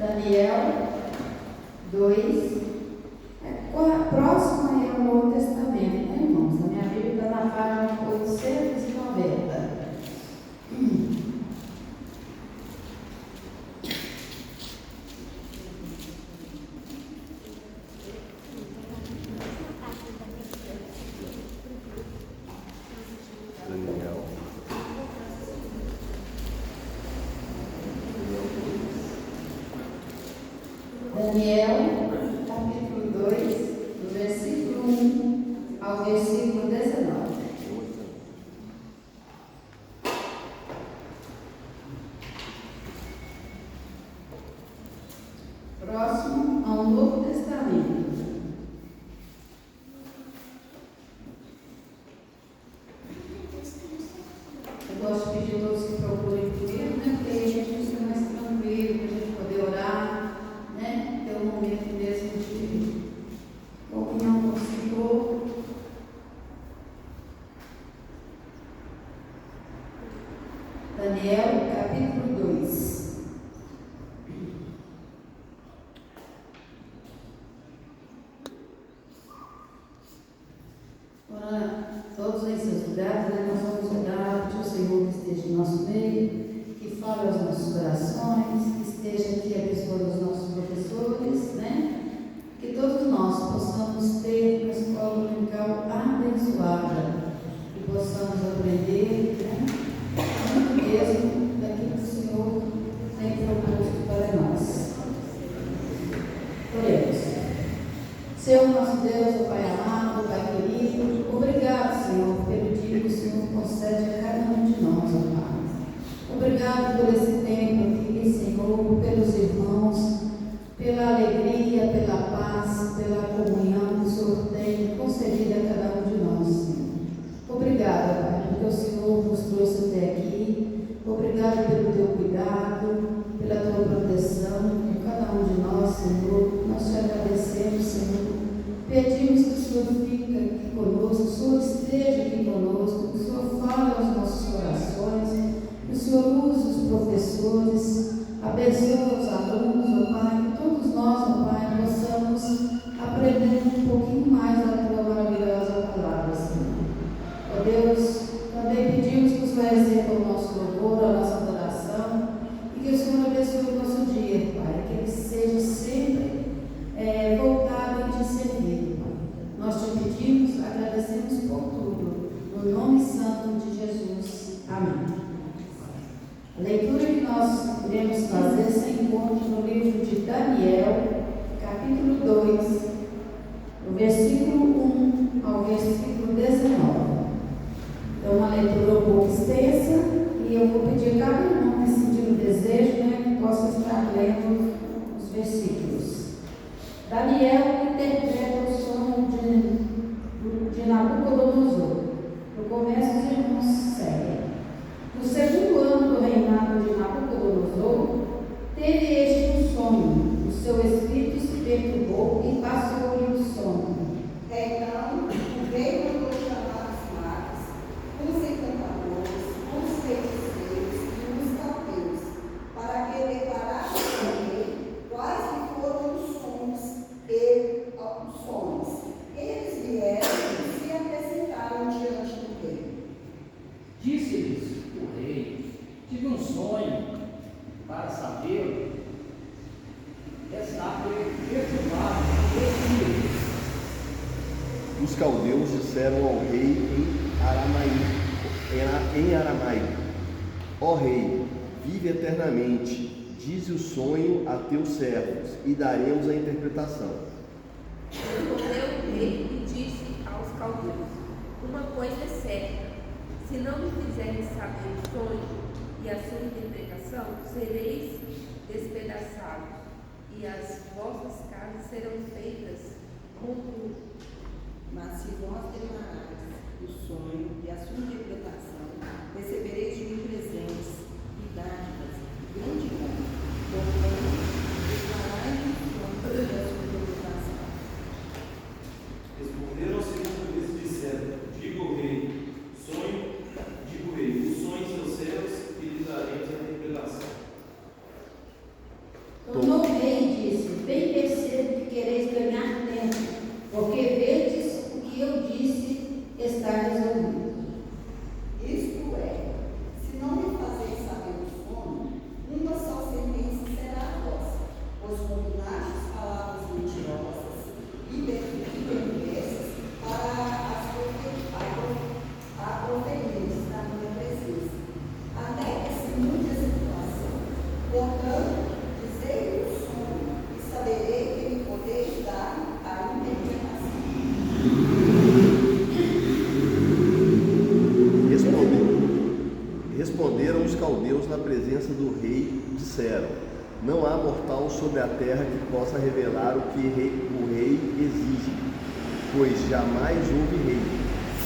Daniel 2. Próximo é o Novo Testamento, né, irmãos? A minha Bíblia está na página 890. Daniel, capítulo 2, do versículo 1 ao versículo 19. Próximo ao Novo Testamento. Eu gosto de pedir a todos que procurem primeiro, né? Porque aí a gente fica mais tranquilo, para a gente poder orar, né? Ter um momento mesmo de comunhão com o Senhor. Daniel, capítulo 2. Ora, todos em seus lugares, né? Nós vamos orar, que o Senhor esteja em nosso meio, que fale aos nossos corações, que esteja aqui abençoando os nossos professores, né? Que todos nós possamos ter uma escola dominical abençoada e possamos aprender, né? Muito mesmo daquilo que o Senhor tem proposto para nós. Oremos. Senhor nosso Deus, ó Pai amado, Pai querido, obrigado, Senhor, pelo dia que o Senhor concede a cada um de nós, ó Pai. Obrigado por esse tempo aqui, Senhor, pelos irmãos, pela alegria, pela paz, pela comunhão que o Senhor tem concedido a cada um de nós, Senhor. Obrigado, Pai, porque o Senhor nos trouxe até aqui. Obrigado pelo teu cuidado, pela tua proteção com cada um de nós, Senhor. Nós te agradecemos, Senhor. Pedimos que o Senhor fique aqui conosco, que o Senhor esteja aqui conosco, que o Senhor fale aos nossos corações, que o Senhor use os professores, abençoe os alunos, ó Pai, que todos nós, ó Pai, possamos aprender um pouquinho mais da tua maravilhosa palavra, Senhor. Ó Deus, também pedimos que o Senhor receba o nosso louvor, a nossa adoração, e que o Senhor abençoe o nosso dia, Pai, que ele seja sempre voltado em te servir, Pai. Nós te pedimos, agradecemos por tudo, no nome santo de Jesus. Amém. A leitura que nós iremos fazer se encontra no livro de Daniel, capítulo 2, do versículo 1 ao versículo 19. É uma leitura um pouco extensa e eu vou pedir a cada irmão que sentir o desejo, né, que possa estar lendo os versículos. Daniel interpreta o sonho de Nabucodonosor. No começo, os irmãos seguem. No segundo ano do reinado de Nabucodonosor, teve este um sonho. O seu espírito se perturbou e passou-lhe o sono. Então, o rei mandou chamar os magos, os encantadores, os feiticeiros e os caldeus, para que declarassem ao rei quais que foram os sonhos. Eles vieram e se apresentaram diante do rei. Disse-lhes o rei: tive um sonho, para saber, está perturbado este dia. Os caldeus disseram ao rei em aramaico: ó rei, vive eternamente, dize o sonho a teus servos, e daremos a interpretação. Respondeu o rei e disse aos caldeus: uma coisa é certa, se não me fizerem saber o sonho e a sua interpretação, sereis despedaçados, e as vossas casas serão feitas com tudo. Mas se vós declarares o sonho e a sua interpretação, recebereis de mim presentes e dádivas, grande honra. Portanto, declarai o sonho e a sua interpretação. Responderam ao segundo vez e disseram: diga o rei, os sonhos seus servos, e lhes daremos a interpretação. Tornou presença do rei, disseram: não há mortal sobre a terra que possa revelar o que o rei exige, pois jamais houve rei,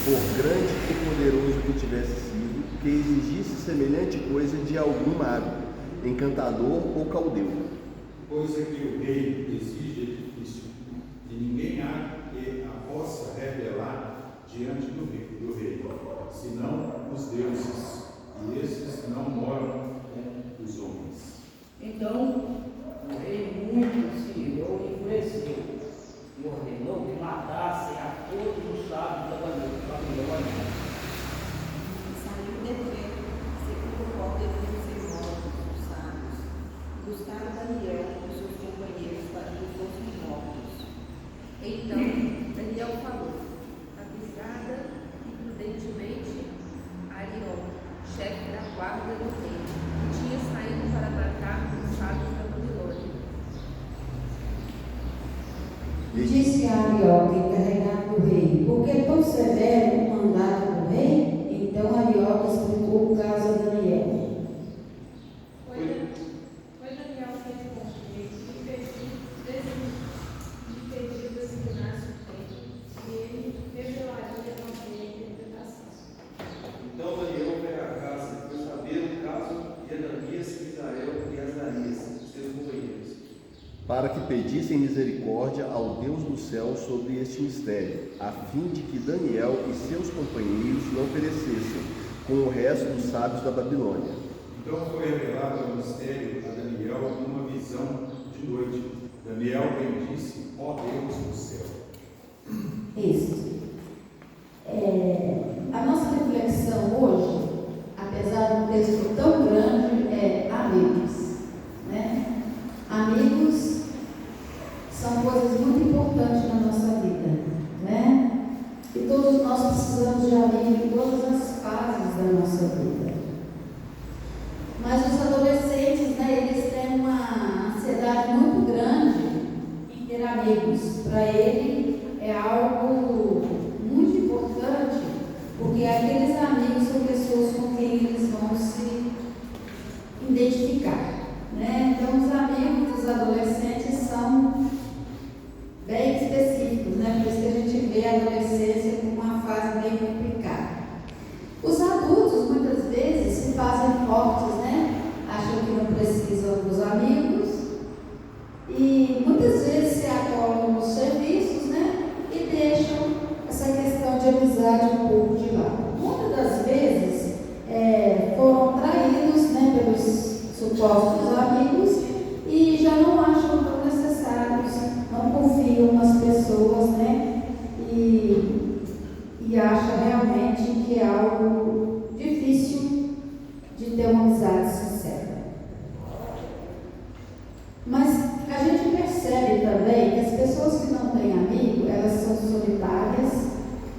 por grande e poderoso que tivesse sido, que exigisse semelhante coisa de algum mago, encantador ou caldeu. Coisa que o rei exige é difícil, e ninguém há que a possa revelar diante do rei, senão os deuses, e esses não moram com os homens. Então, o rei muito se irou e enfureceu, e ordenou que matassem a todos os sábios da Babilônia. Saiu o decreto, segundo o qual deveriam ser mortos os sábios, e buscaram Daniel e seus companheiros para que fossem mortos. Então Daniel falou, avisada e prudentemente, Arioque, chefe da guarda do rei, que tinha saído para matar os sábios da Babilônia. E disse a Arioque, encarregado do rei: por que tão severo o mandato do rei? Então Arioque explicou o caso a Daniel. Foi Daniel que respondeu e pediu designasse o rei, e ele revelaria a ele a interpretação. Então Daniel veio a casa e foi saber o caso de Ananias, Misael e Azarias, seus companheiros, para que pedissem misericórdia ao Deus do céu sobre este mistério, a fim de que Daniel e seus companheiros não perecessem com o resto dos sábios da Babilônia. Então foi revelado o mistério a Daniel numa visão de noite. Daniel bendisse, ó Deus do céu. Isso. A nossa reflexão hoje, apesar de um texto tão grande, é amigos, né? Amigos são coisas muito importantes na nossa vida, né? E todos nós precisamos de amigos em todas as fases da nossa vida. Mas os adolescentes, né, eles têm uma ansiedade muito grande em ter amigos. Para ele é algo muito importante, porque aqueles amigos são pessoas com quem eles vão se identificar, né? Então, os amigos dos adolescentes são bem específicos, né? Por isso que a gente vê a adolescência como uma fase bem complicada. Os adultos, muitas vezes, se fazem fortes, né? Acham que não precisam dos amigos e muitas vezes se atolam nos serviços, né? E deixam essa questão de amizade um pouco de lado. Muitas das vezes foram traídos, né, pelos supostos amigos e já não acham tão necessários, não confiam nas pessoas, né? E acham realmente que é algo difícil de ter uma amizade sincera. Mas a gente percebe também que as pessoas que não têm amigo, elas são solitárias,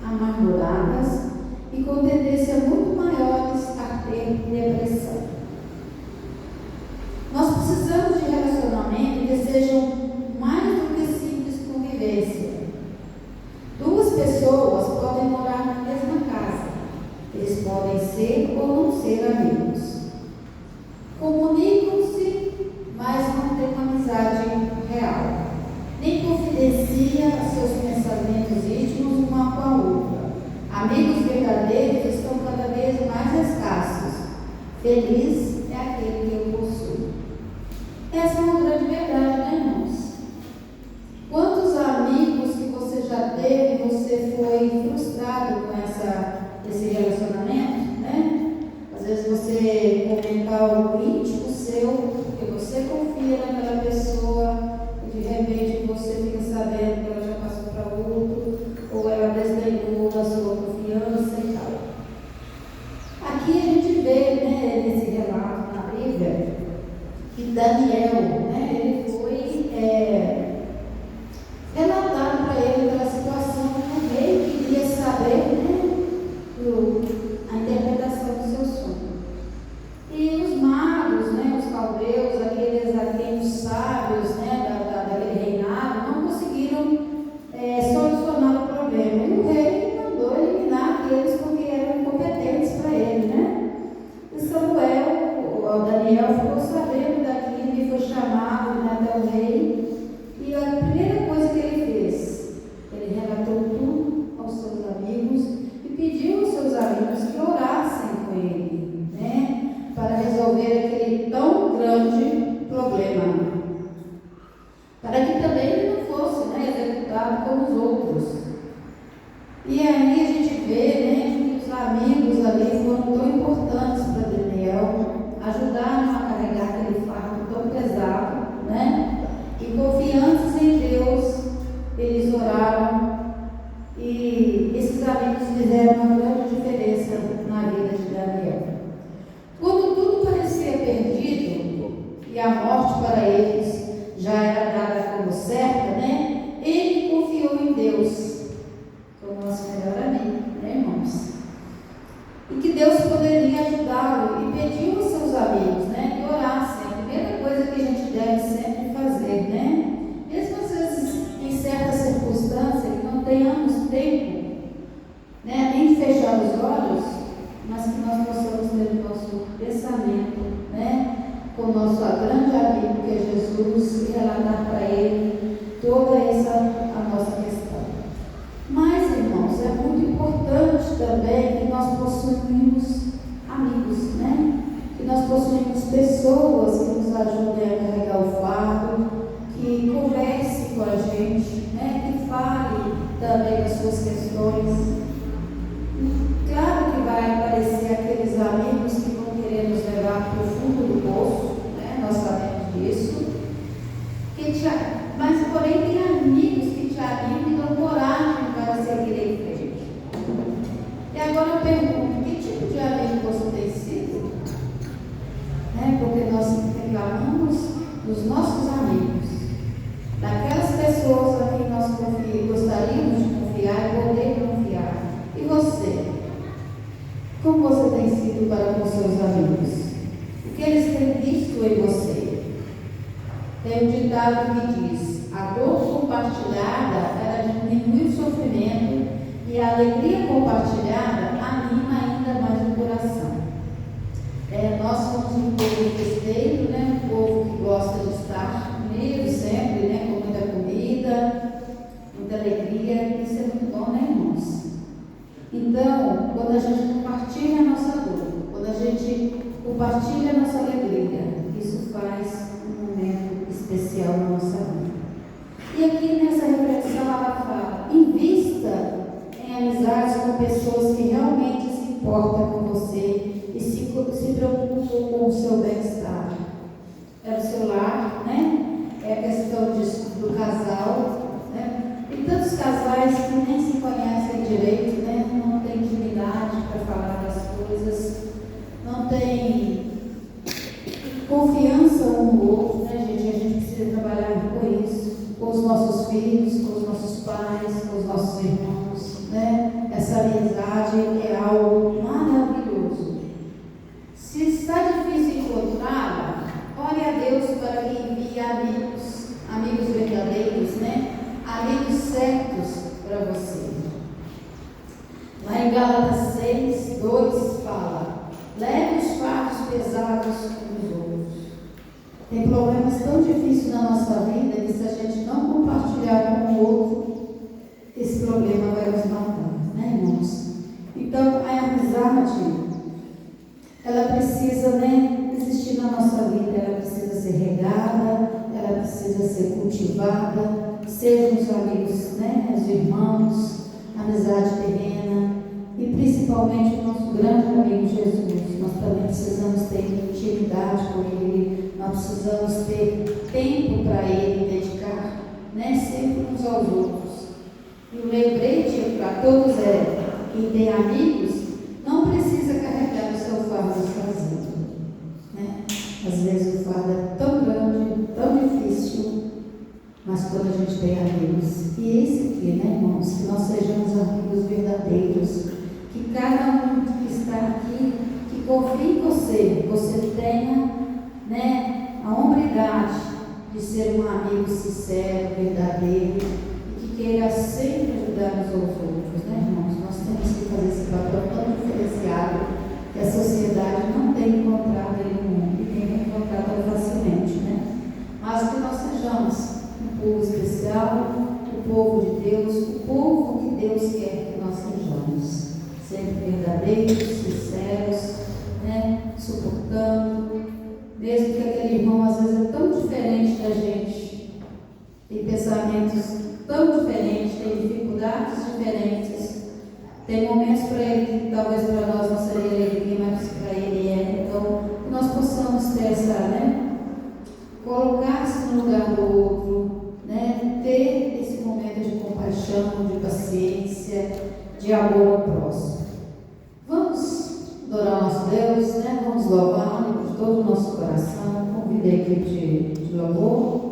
amarguradas e com tendência muito maiores a ter depressão. Nós precisamos de relacionamentos que sejam mais do que simples convivência. Duas pessoas podem morar na mesma casa. Eles podem ser ou não ser amigos. Comunicam-se, mas não têm uma amizade real. Nem confidencia seus pensamentos íntimos uma com a outra. Amigos verdadeiros estão cada vez mais escassos. Feliz é aquele que eu possuo. Essa é uma grande verdade, né, irmãos? Quantos amigos que você já teve e você foi frustrado com esse relacionamento, né? Às vezes você comenta algo íntimo seu, porque você confia naquela pessoa e de repente você fica sabendo que ela já passou para outro, ou ela desdenhou da sua confiança e tal. Aqui a gente vê, né, nesse relato, Daniel ficou sabendo daquilo e foi chamado, né, até o rei. E a primeira coisa que ele fez, ele relatou tudo aos seus amigos e pediu aos seus amigos que orassem com ele, né, para resolver aquele tão grande problema, para que também ele não fosse, né, executado como os outros. E aí a gente vê, né, que os amigos ali foram tão importantes para Daniel, ajudaram a carregar aquele fardo tão pesado, né? E confiantes em Deus, eles oraram e esses amigos fizeram uma grande diferença na vida de Daniel. Quando tudo parecia perdido e a morte para eles já era dada como certa, né? Ele confiou em Deus, que é o nosso melhor amigo, né, irmãos? E que Deus poderia ajudá-lo e pediu aos seus amigos, né, que orassem. A primeira coisa que a gente deve sempre fazer, né? Mesmo às vezes em certas circunstâncias que não tenhamos tempo, né, nem de fechar os olhos, mas que nós possamos ter o nosso pensamento, né, com o nosso grande amigo que é Jesus, e relatar para ele toda essa a nossa questão. Mas, irmãos, é muito importante também que nós possuímos amigos, né? Que nós possuímos pessoas que nos ajudem a carregar o fardo, que converse com a gente, né? Que fale também das suas questões. Claro que vai aparecer aqueles amigos que vão querer nos levar para o fundo do poço, né? Nós sabemos disso. Mas, porém, tem amigos que te animam e dão coragem para seguir em frente. E agora eu pergunto, que tipo de amigo você tem sido? Porque nós reclamamos dos nossos amigos, daquelas pessoas a quem nós gostaríamos de confiar e poder confiar. E você? Como você tem sido para com seus amigos? O que eles têm visto em você? Tem um ditado que diz: a dor compartilhada, ela diminui o sofrimento, e a alegria compartilhada anima ainda mais o coração. Nós somos um povo festeiro, né? Um povo que gosta de estar unido sempre, né? Com muita comida, muita alegria. Isso é muito bom, né, irmãos? Então, quando a gente compartilha a nossa dor, quando a gente compartilha a nossa alegria, isso faz um momento especial na nossa vida. E aqui nessa reflexão ela fala: invista em amizades com pessoas que realmente se importam com você e se preocupam com o seu bem-estar. É o seu lar, né? É a questão do casal, né? E tantos casais que nem se conhecem direito, né? Não tem intimidade para falar das coisas, não tem confiança um no outro, né, gente? A gente precisa trabalhar com isso, com os nossos filhos, com os nossos pais, com os nossos irmãos, né? Essa amizade é algo maravilhoso. Se está difícil encontrá-la, ore a Deus para que envie amigos verdadeiros, né? Amigos certos para você. Lá em Gálatas 6, 2 fala: leve os fardos pesados uns dos outros. Tem problemas tão difíceis na nossa vida que, se a gente não compartilhar com o outro, esse problema vai nos matar, né, irmãos? Então, a amizade, ela precisa, né, existir na nossa vida, ela precisa ser regada, ela precisa ser cultivada. Sejam os amigos, né, os irmãos, amizade terrena, e principalmente o nosso grande amigo Jesus. Nós também precisamos ter intimidade com Ele, nós precisamos ter tempo para Ele, dedicar, né, sempre uns aos outros. E o lembrete para todos é: quem tem amigos não precisa carregar o seu fardo sozinho, né? Às vezes o fardo é tão grande, tão difícil, mas quando a gente tem amigos, e esse aqui, né, irmãos, que nós sejamos amigos verdadeiros, que cada um que está aqui, que confie em você, você tenha, né, a hombridade de ser um amigo sincero, verdadeiro, e que queira sempre ajudar uns aos outros, né, irmãos? Nós temos que fazer esse papel tão diferenciado que a sociedade não tem encontrado em nenhum mundo, e tem sempre verdadeiros, sinceros, né? Suportando, mesmo que aquele irmão às vezes é tão diferente da gente, tem pensamentos tão diferentes, tem dificuldades diferentes, tem momentos para ele que talvez para nós não seria alegria, mas para ele é. Então, que nós possamos ter essa, né? Colocar-se no lugar do outro, né? Ter esse momento de compaixão, de paciência, de amor ao próximo. Vamos adorar nosso Deus, né? Vamos louvá-lo de todo o nosso coração. Convidei a equipe de louvor.